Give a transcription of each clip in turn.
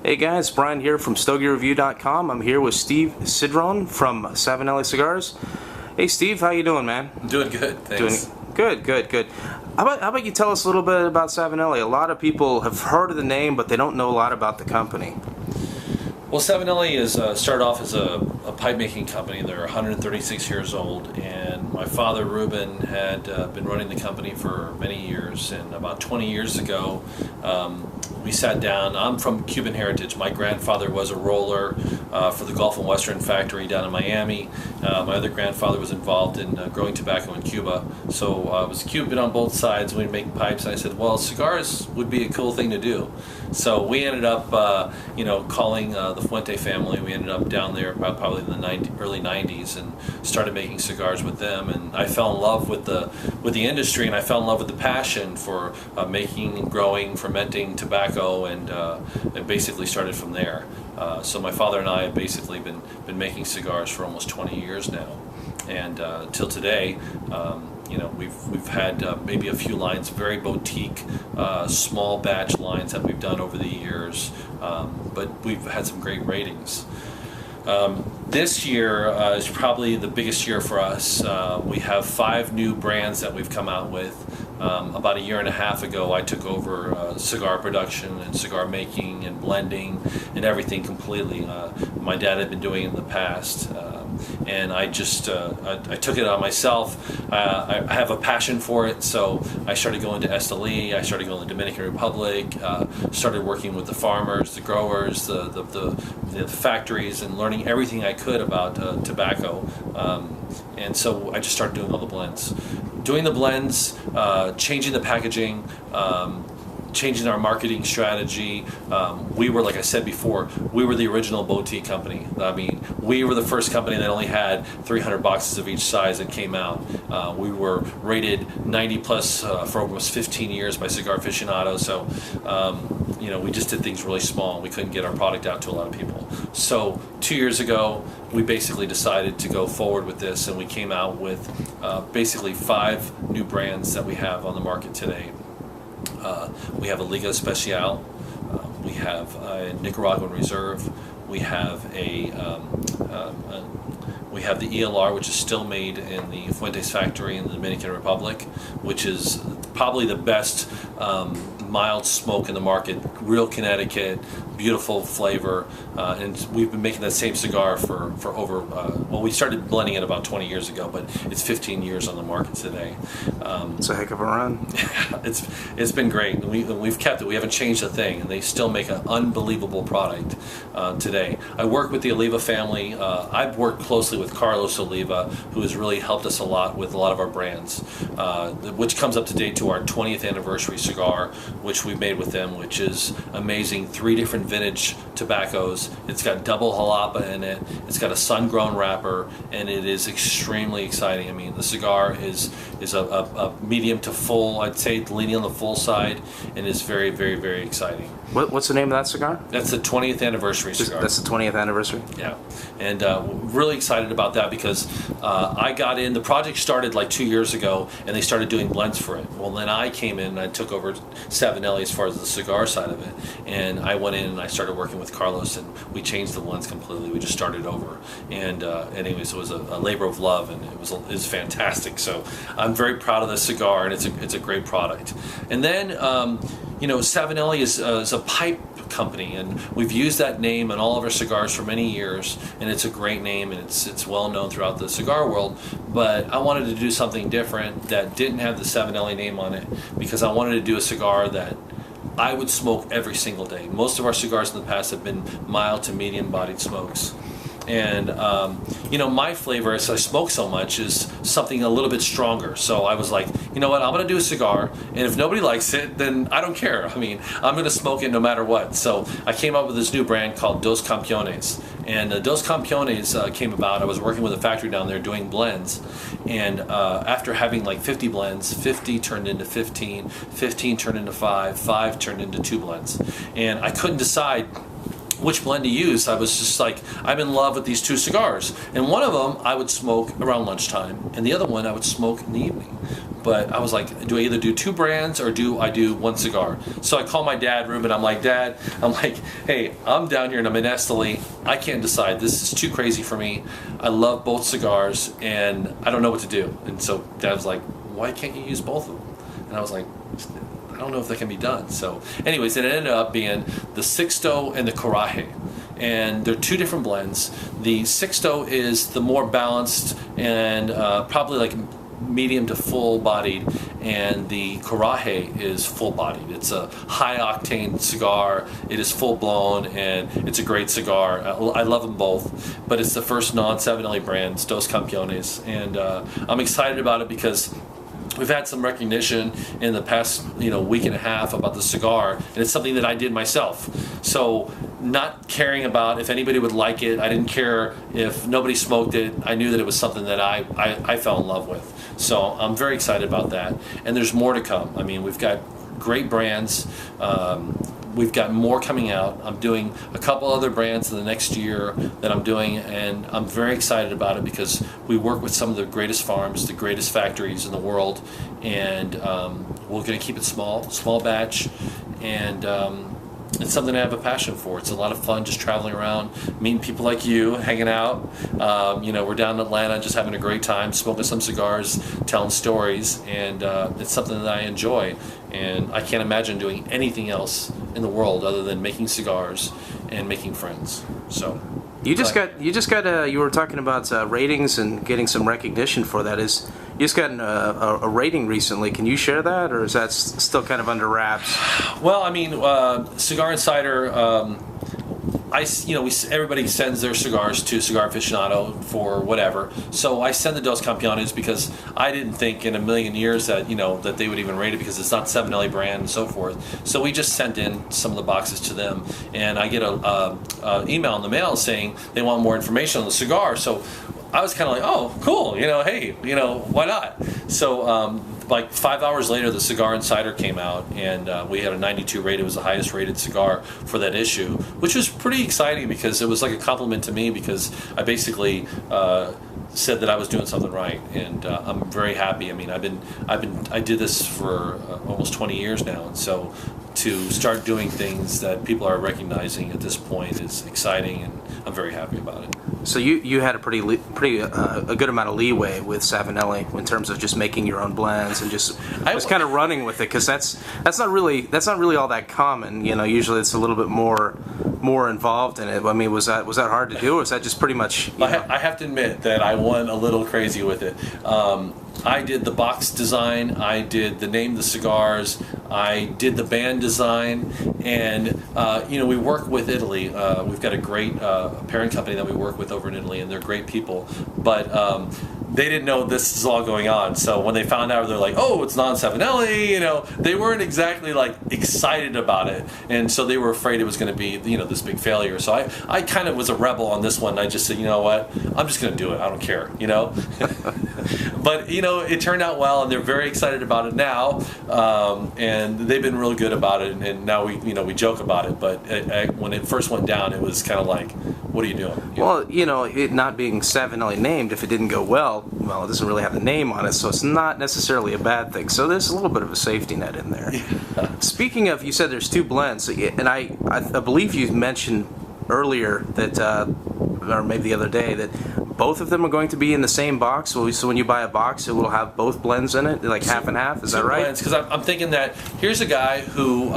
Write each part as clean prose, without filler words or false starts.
Hey guys, Brian here from StogieReview.com. I'm here with Steve Ysidron from Savinelli Cigars. Hey Steve, how you doing, man? I'm doing good, thanks. Good. How about you tell us a little bit about Savinelli? A lot of people have heard of the name, but they don't know a lot about the company. Well, Savinelli is started off as a pipe making company. They're 136 years old, and my father Ruben had been running the company for many years. And about 20 years ago, we sat down. I'm from Cuban heritage. My grandfather was a roller for the Gulf and Western factory down in Miami. My other grandfather was involved in growing tobacco in Cuba. So I was Cuban on both sides. We'd make pipes, and I said, well, cigars would be a cool thing to do. So we ended up, calling the Fuente family. We ended up down there probably in the early 90s and started making cigars with them. And I fell in love with the industry, and I fell in love with the passion for making, growing, fermenting tobacco, and basically started from there. So my father and I have basically been making cigars for almost 20 years now, and till today. We've had maybe a few lines, very boutique, small batch lines that we've done over the years, but we've had some great ratings. This year is probably the biggest year for us. We have 5 new brands that we've come out with. About a year and a half ago, I took over cigar production and cigar making and blending and everything completely. My dad had been doing it in the past, and I just I took it on myself. I have a passion for it, so I started going to Esteli. I started going to the Dominican Republic. Started working with the farmers, the growers, the factories, and learning everything I could about tobacco. And so I just started doing all the blends. Doing the blends, changing the packaging, changing our marketing strategy. We were, like I said before, we were the original boutique company. I mean, we were the first company that only had 300 boxes of each size that came out. We were rated 90 plus for almost 15 years by Cigar Aficionado. So, we just did things really small. We couldn't get our product out to a lot of people. So 2 years ago, we basically decided to go forward with this, and we came out with basically 5 new brands that we have on the market today. We have a Liga Especial, we have a Nicaraguan Reserve, we have we have the ELR, which is still made in the Fuentes factory in the Dominican Republic, which is probably the best mild smoke in the market. Real Connecticut, beautiful flavor, and we've been making that same cigar for over, we started blending it about 20 years ago, but it's 15 years on the market today. It's a heck of a run. It's been great. We've kept it. We haven't changed a thing, and they still make an unbelievable product today. I work with the Oliva family. I've worked closely with Carlos Oliva, who has really helped us a lot with a lot of our brands, which comes up to date to our 20th anniversary cigar, which we made with them, which is amazing. 3 different vintage tobaccos. It's got double jalapa in it. It's got a sun-grown wrapper, and it is extremely exciting. I mean, the cigar is a medium to full. I'd say leaning on the full side, and is very, very, very exciting. What's the name of that cigar? That's the 20th anniversary cigar. That's the 20th anniversary? Yeah, and really excited about that because I got in, the project started like 2 years ago, and they started doing blends for it. Well, then I came in and I took over Savinelli as far as the cigar side of it, and I went in and I started working with Carlos, and we changed the blends completely. We just started over, and anyways, it was a labor of love, and it was fantastic. So I'm very proud of the cigar, and it's a great product. And then Savinelli is a pipe company, and we've used that name on all of our cigars for many years, and it's a great name, and it's well known throughout the cigar world. But I wanted to do something different that didn't have the Savinelli name on it, because I wanted to do a cigar that I would smoke every single day. Most of our cigars in the past have been mild to medium bodied smokes. And my flavor, as I smoke so much, is something a little bit stronger. So I was like, you know what, I'm going to do a cigar, and if nobody likes it, then I don't care. I mean, I'm going to smoke it no matter what. So I came up with this new brand called Dos Campeones. And Dos Campeones came about. I was working with a factory down there doing blends. And after having like 50 blends, 50 turned into 15, 15 turned into 5, 5 turned into 2 blends. And I couldn't decide which blend to use. I was just like, I'm in love with these 2 cigars. And one of them I would smoke around lunchtime, and the other one I would smoke in the evening. but I was like, do I either do 2 brands or do I do 1 cigar? So I call my dad, Ruben. I'm like, Dad, hey, I'm down here and I'm in Esteli. I can't decide. This is too crazy for me. I love both cigars and I don't know what to do. And so Dad was like, why can't you use both of them? And I was like, I don't know if that can be done. So anyways, it ended up being the Sixto and the Coraje. And they're 2 different blends. The Sixto is the more balanced and probably like medium to full-bodied, and the Coraje is full-bodied. It's a high-octane cigar. It is full-blown, and it's a great cigar. I love them both, but it's the first non-Savinelli brand, Dos Campeones, and I'm excited about it because we've had some recognition in the past, week and a half about the cigar, and it's something that I did myself. So, not caring about if anybody would like it, I didn't care if nobody smoked it. I knew that it was something that I fell in love with. So I'm very excited about that, and there's more to come. I mean, we've got great brands. We've got more coming out. I'm doing a couple other brands in the next year that I'm doing, and I'm very excited about it because we work with some of the greatest farms, the greatest factories in the world, and we're going to keep it small batch, and it's something I have a passion for. It's a lot of fun just traveling around, meeting people like you, hanging out. We're down in Atlanta just having a great time, smoking some cigars, telling stories, and it's something that I enjoy. And I can't imagine doing anything else in the world other than making cigars and making friends. So you were talking about ratings and getting some recognition for that. You just got a rating recently. Can you share that, or is that still kind of under wraps? Well, I mean, Cigar Insider. Everybody sends their cigars to Cigar Aficionado for whatever. So I send the Dos Campeones because I didn't think in a million years that that they would even rate it because it's not Savinelli brand and so forth. So we just sent in some of the boxes to them, and I get a email in the mail saying they want more information on the cigar. So I was kind of like, oh, cool, hey, why not? So like 5 hours later, the Cigar Insider came out, and we had a 92 rate. It was the highest rated cigar for that issue, which was pretty exciting because it was like a compliment to me because I basically said that I was doing something right, and I'm very happy. I mean, I did this for almost 20 years now, and so to start doing things that people are recognizing at this point is exciting, and I'm very happy about it. So you had a pretty a good amount of leeway with Savinelli in terms of just making your own blends and just kind of running with it, because that's not really all that common. Usually it's a little bit more involved in it. I mean, was that hard to do, or was that just pretty much? I have to admit that I went a little crazy with it. I did the box design, I did the name of the cigars, I did the band design, and we work with Italy. We've got a great parent company that we work with over in Italy, and they're great people. But they didn't know this is all going on. So when they found out, they're like, "Oh, it's non-Savinelli." They weren't exactly like excited about it, and so they were afraid it was going to be this big failure. So I kind of was a rebel on this one. I just said, you know what, I'm just going to do it. I don't care, But it turned out well, and they're very excited about it now, and they've been real good about it. And now we joke about it. But when it first went down, it was kind of like, what are you doing? Well, it not being Savinelli named, if it didn't go well, it doesn't really have the name on it, so it's not necessarily a bad thing. So there's a little bit of a safety net in there. Yeah. Speaking of, you said there's 2 blends, and I believe you mentioned earlier that, or maybe the other day, that both of them are going to be in the same box. So when you buy a box, it will have both blends in it, like half and half. Is that right? Because I'm thinking that here's a guy who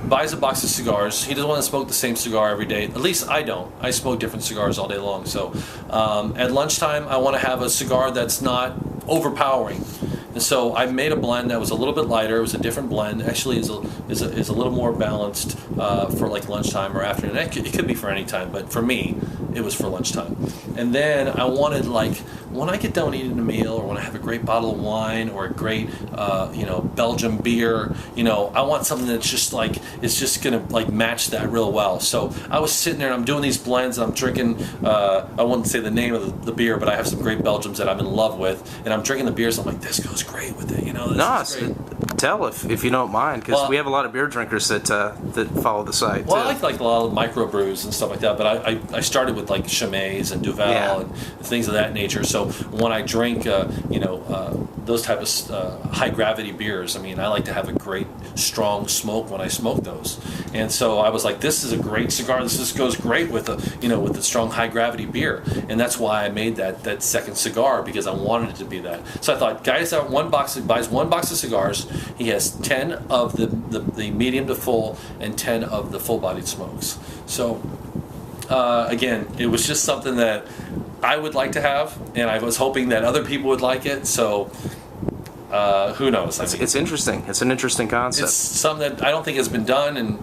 buys a box of cigars. He doesn't want to smoke the same cigar every day. At least I don't. I smoke different cigars all day long. So at lunchtime, I want to have a cigar that's not overpowering. And so I made a blend that was a little bit lighter. It was a different blend. Actually, is a little more balanced for like lunchtime or afternoon. It could be for any time, but for me, it was for lunchtime. And then I wanted, like, when I get done eating a meal, or when I have a great bottle of wine or a great Belgian beer, I want something that's just like, it's just gonna like match that real well. So I was sitting there and I'm doing these blends and I'm drinking, I wouldn't say the name of the beer, but I have some great Belgians that I'm in love with, and I'm drinking the beers. I'm like, this goes great with it, this is great. tell if you don't mind, because we have a lot of beer drinkers that follow the site. Well, too. I like a lot of microbrews and stuff like that, but I started with like Chimay's and Duvel and things of that nature. So when I drink, those type of high gravity beers, I mean, I like to have a great strong smoke when I smoke those. And so I was like, this is a great cigar. This goes great with the strong high gravity beer, and that's why I made that second cigar, because I wanted it to be that. So I thought, guys, buys one box of cigars. He has 10 of the medium to full and 10 of the full-bodied smokes. So again, it was just something that I would like to have, and I was hoping that other people would like it. So who knows? It's interesting. It's an interesting concept. It's something that I don't think has been done, and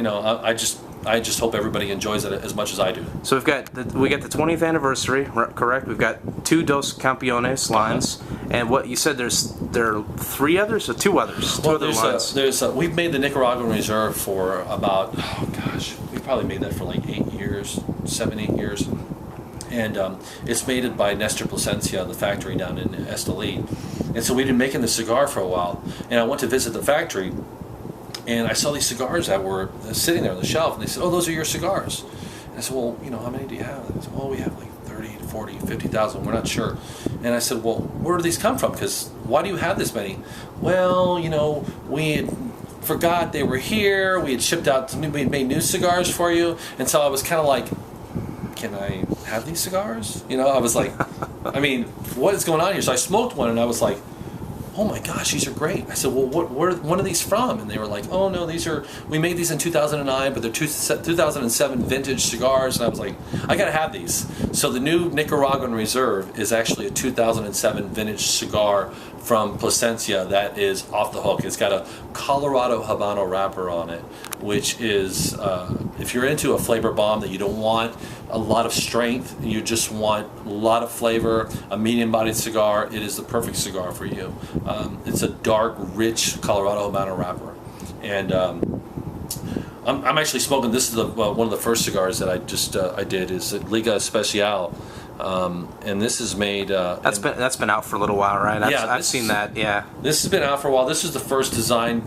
I just hope everybody enjoys it as much as I do. So we got the 20th anniversary, correct? We've got 2 Dos Campeones lines, and what you said there are 3 others or 2 others? Two other lines. We've made the Nicaraguan Reserve for about we probably made that for like 7, 8 years, and it's made by Nestor Plasencia, the factory down in Esteli, and so we've been making the cigar for a while, and I went to visit the factory. And I saw these cigars that were sitting there on the shelf, and they said, "Oh, those are your cigars." And I said, "Well, how many do you have?" They said, "Well, we have like 30 to 40, 50,000. We're not sure." And I said, "Well, where do these come from? Because why do you have this many?" "Well, we had forgot they were here. We had shipped out. We had made new cigars for you." And so I was kind of like, "Can I have these cigars?" I was like, "I mean, what is going on here?" So I smoked one, and I was like, "Oh my gosh, these are great." I said, "Well, what are these from?" And they were like, "Oh no, we made these in 2009, but they're 2007 vintage cigars." And I was like, "I gotta have these." So the new Nicaraguan Reserve is actually a 2007 vintage cigar from Plasencia that is off the hook. It's got a Colorado Habano wrapper on it, which is, if you're into a flavor bomb that you don't want a lot of strength, you just want a lot of flavor, a medium-bodied cigar, it is the perfect cigar for you. It's a dark, rich Colorado Habano wrapper. And I'm actually smoking, this is one of the first cigars that I did, is Liga Especial. And this is made. That's been out for a little while, right? I've seen that. Yeah. This has been out for a while. This is the first design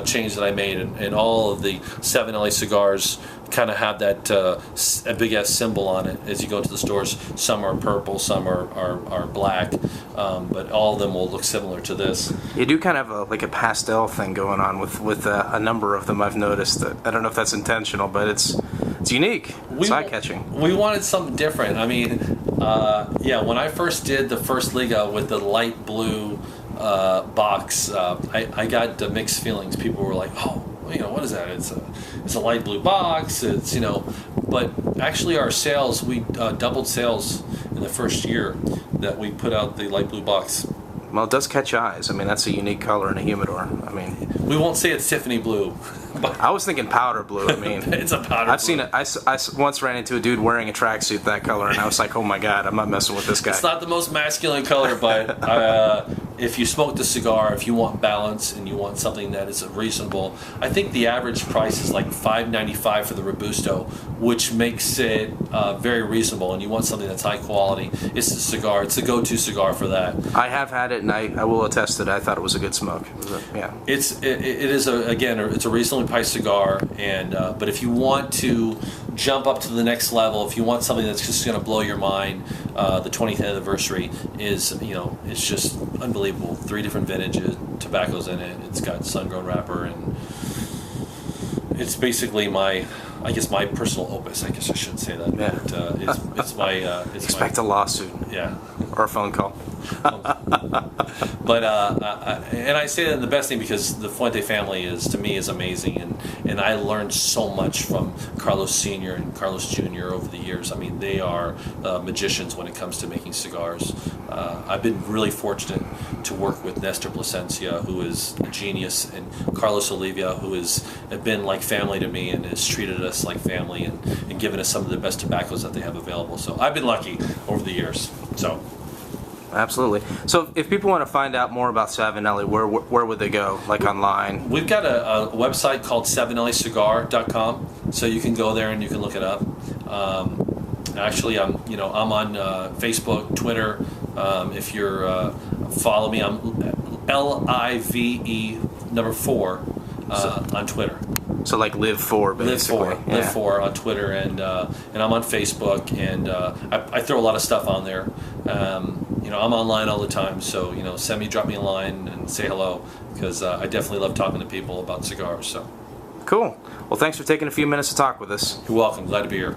change that I made, and all of the Savinelli cigars kind of have that a big ass symbol on it as you go into the stores. Some are purple, some are black, but all of them will look similar to this. You do kind of like a pastel thing going on with a number of them. I've noticed. I don't know if that's intentional, but it's unique. It's eye-catching. We wanted something different. I mean, when I first did the first Liga with the light blue box, I got mixed feelings. People were like, "Oh, what is that? It's a light blue box. It's but actually our sales, we doubled sales in the first year that we put out the light blue box." Well, it does catch eyes. I mean, that's a unique color in a humidor. I mean, we won't say it's Tiffany blue. But I was thinking powder blue. I mean, it's a powder blue. I've seen it. I once ran into a dude wearing a tracksuit that color, and I was like, "Oh my god, I'm not messing with this guy." It's not the most masculine color, but if you smoke the cigar, if you want balance and you want something that is reasonable, I think the average price is like $5.95 for the Robusto, which makes it very reasonable. And you want something that's high quality. It's the cigar. It's the go-to cigar for that. I have had it, and I will attest that I thought it was a good smoke. Yeah. It is it's a reasonably priced cigar, and but if you want to jump up to the next level, if you want something that's just going to blow your mind, the 20th anniversary is it's just unbelievable. 3 different vintages, tobaccos in it. It's got sun-grown wrapper, and it's basically my personal opus. I guess I shouldn't say that. Yeah. But it's my expect a lawsuit. Yeah. Or a phone call. But and I say that in the best thing because the Fuente family to me is amazing, and I learned so much from Carlos Sr. and Carlos Jr. over the years. I mean, they are magicians when it comes to making cigars. I've been really fortunate to work with Nestor Plasencia, who is a genius, and Carlos Olivia, who has been like family to me and has treated us like family and given us some of the best tobaccos that they have available. So I've been lucky over the years. So. Absolutely. So if people want to find out more about Savinelli, where would they go? Like online? We've got a website called savinelliCigar.com, so you can go there and you can look it up. Actually, I'm on Facebook, Twitter. If you're follow me, I'm LIVE4 on Twitter. So like Live 4, basically. Live 4 on Twitter, and I'm on Facebook, and I throw a lot of stuff on there. I'm online all the time, so drop me a line and say hello, because I definitely love talking to people about cigars. So Cool. Well, thanks for taking a few minutes to talk with us. you're welcome. Glad to be here.